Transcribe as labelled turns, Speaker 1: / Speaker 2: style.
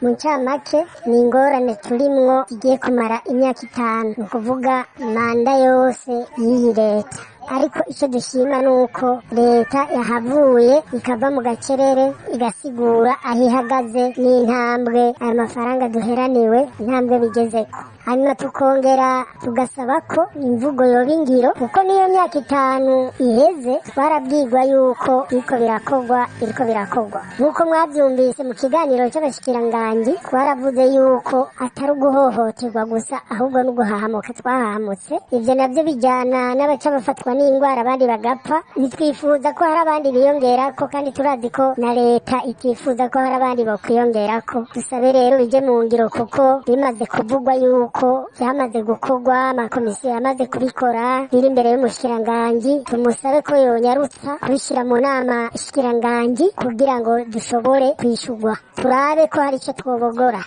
Speaker 1: Mu ncamake ni ingorane turimwo igiye kumara imyaka 5 ni ukuvuga manda yose y'iyi leta. Ariko ico dushima nuko leta yahavuye ikava mu gacerere igasigura aho ihagaze n'intambwe ayo mafaranga duheraniwe intambwe bigezeko. Hanyuma tukongera tugasaba ko imvugo yoba ingiro, kuko niyo myaka 5 iheze twarabwirwa yuko iriko birakorwa. Nkuko mwavyumvise mu kiganiro c'abashikiranganji twaravuze yuko atari uguhohoterwa gusa ahubwo n'uguhahamuka twahahamutse. Ivyo navyo bijana n'abaca bafatwa n'ingwara abandi bagapfa. Nitwifuza ko hari abandi biyongerako, kandi turazi ko na leta itifuza ko hari abandi bokwiyongerako. Dusabe rero bije mu ngiro, kuko bimaze kuvugwa yuko vyamaze gukorwa, amakomisiyo yamaze kubikora biri imbere y'umushikiranganji. Tumusabe ko yonyarutsa kubishira mu nama shikiranganji kugira ngo dushobore kwishurwa, turabe ko hari ico twobogora.